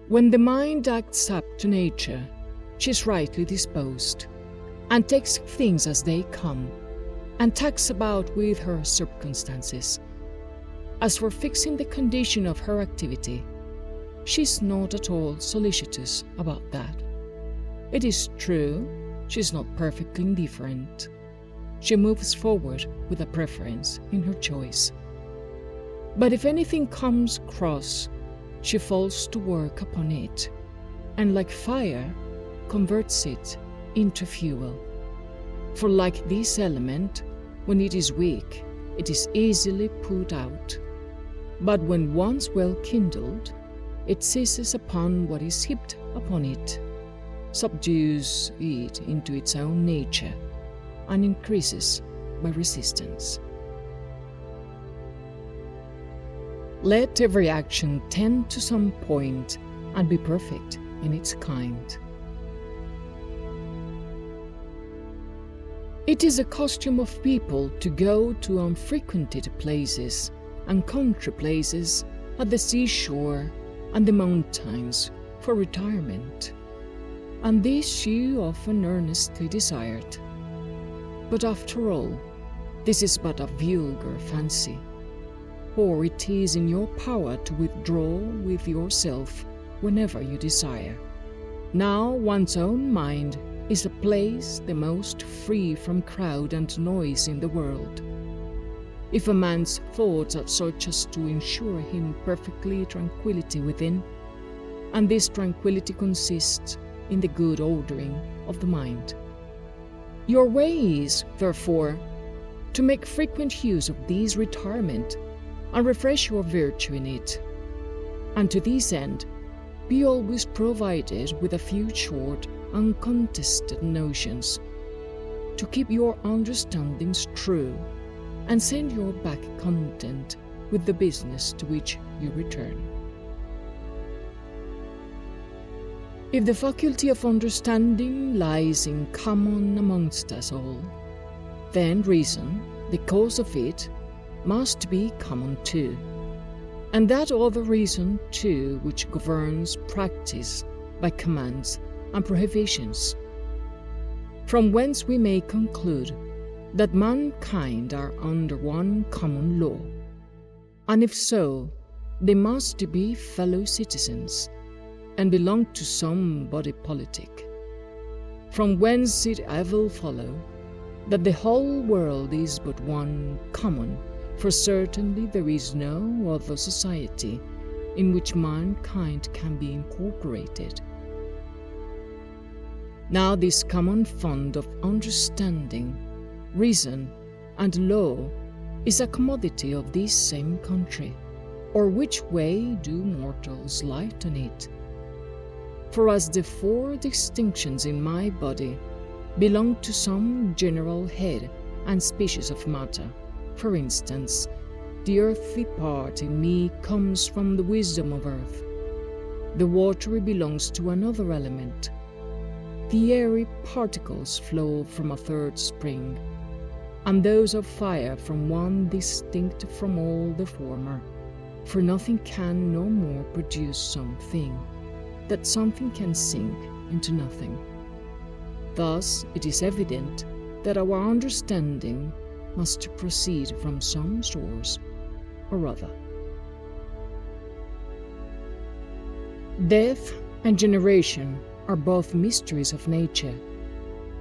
When the mind acts up to nature, she is rightly disposed, and takes things as they come, and tacks about with her circumstances. As for fixing the condition of her activity, she is not at all solicitous about that. It is true, she is not perfectly indifferent. She moves forward with a preference in her choice. But if anything comes cross, she falls to work upon it, and like fire, converts it into fuel. For like this element, when it is weak, it is easily put out. But when once well kindled, it seizes upon what is heaped upon it, subdues it into its own nature, and increases by resistance. Let every action tend to some point and be perfect in its kind. It is a custom of people to go to unfrequented places and country places at the seashore and the mountains for retirement, and this she often earnestly desired. But after all, this is but a vulgar fancy, for it is in your power to withdraw with yourself whenever you desire. Now one's own mind is a place the most free from crowd and noise in the world. If a man's thoughts are such as to ensure him perfectly tranquility within, and this tranquility consists in the good ordering of the mind. Your way is, therefore, to make frequent use of this retirement and refresh your virtue in it, and to this end be always provided with a few short, uncontested notions, to keep your understandings true, and send your back content with the business to which you return. If the faculty of understanding lies in common amongst us all, then reason, the cause of it, must be common too, and that other reason too which governs practice by commands and prohibitions, from whence we may conclude that mankind are under one common law, and if so, they must be fellow citizens and belong to some body politic, from whence it will follow that the whole world is but one common, for certainly there is no other society in which mankind can be incorporated. Now this common fund of understanding, reason, and law is a commodity of this same country, or which way do mortals light on it? For as the four distinctions in my body belong to some general head and species of matter, for instance, the earthy part in me comes from the wisdom of earth, the watery belongs to another element, the airy particles flow from a third spring, and those of fire from one distinct from all the former, for nothing can no more produce something, that something can sink into nothing. Thus it is evident that our understanding must proceed from some source or other. Death and generation are both mysteries of nature,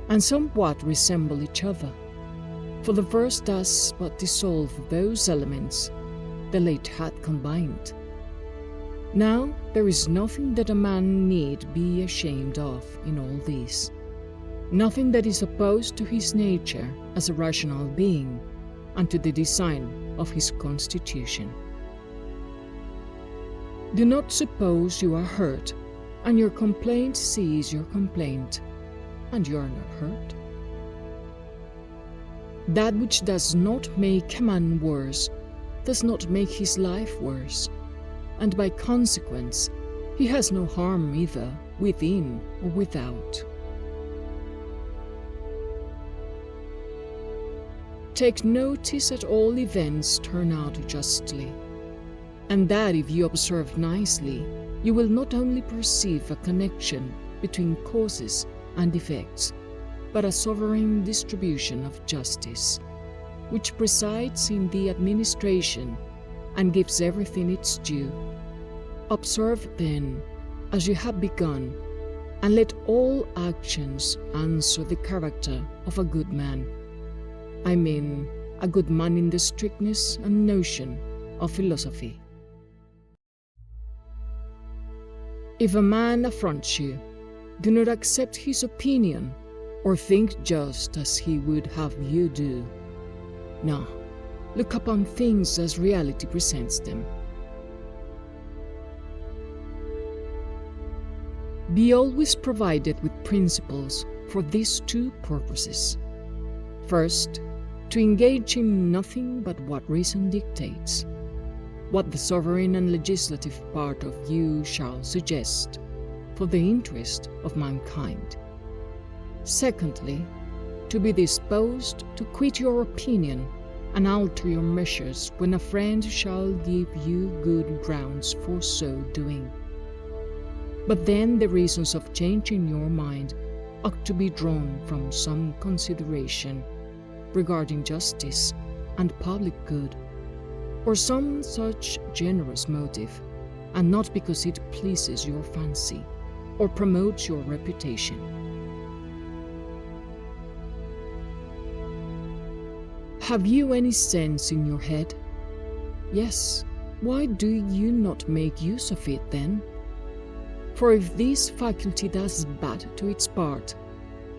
and somewhat resemble each other, for the first does but dissolve those elements the late had combined. Now there is nothing that a man need be ashamed of in all this, nothing that is opposed to his nature as a rational being and to the design of his constitution. Do not suppose you are hurt, and your complaint sees your complaint, and you are not hurt. That which does not make a man worse does not make his life worse, and by consequence he has no harm either within or without. Take notice at all events turn out justly, and that if you observe nicely, you will not only perceive a connection between causes and effects, but a sovereign distribution of justice, which presides in the administration and gives everything its due. Observe then, as you have begun, and let all actions answer the character of a good man. I mean, a good man in the strictness and notion of philosophy. If a man affronts you, do not accept his opinion or think just as he would have you do. No, look upon things as reality presents them. Be always provided with principles for these two purposes. First, to engage in nothing but what reason dictates, what the sovereign and legislative part of you shall suggest for the interest of mankind. Secondly, to be disposed to quit your opinion and alter your measures when a friend shall give you good grounds for so doing. But then the reasons of changing your mind ought to be drawn from some consideration regarding justice and public good, or some such generous motive, and not because it pleases your fancy or promotes your reputation. Have you any sense in your head? Yes. Why do you not make use of it then? For if this faculty does bad to its part,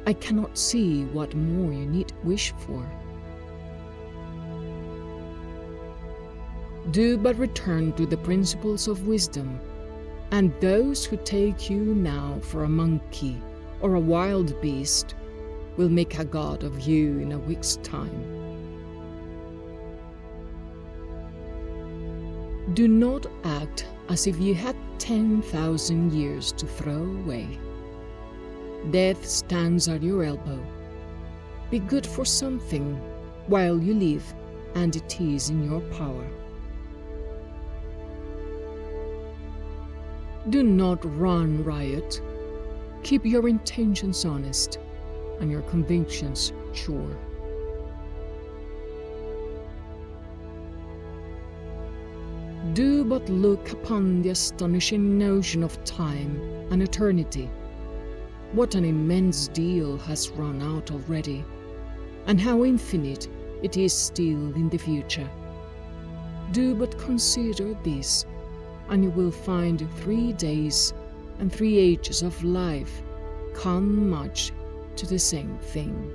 I cannot see what more you need wish for. Do but return to the principles of wisdom, and those who take you now for a monkey or a wild beast will make a god of you in a week's time. Do not act as if you had 10,000 years to throw away. Death stands at your elbow. Be good for something while you live, and it is in your power. Do not run riot. Keep your intentions honest and your convictions sure. Do but look upon the astonishing notion of time and eternity. What an immense deal has run out already, and how infinite it is still in the future. Do but consider this, and you will find 3 days and 3 ages of life come much to the same thing.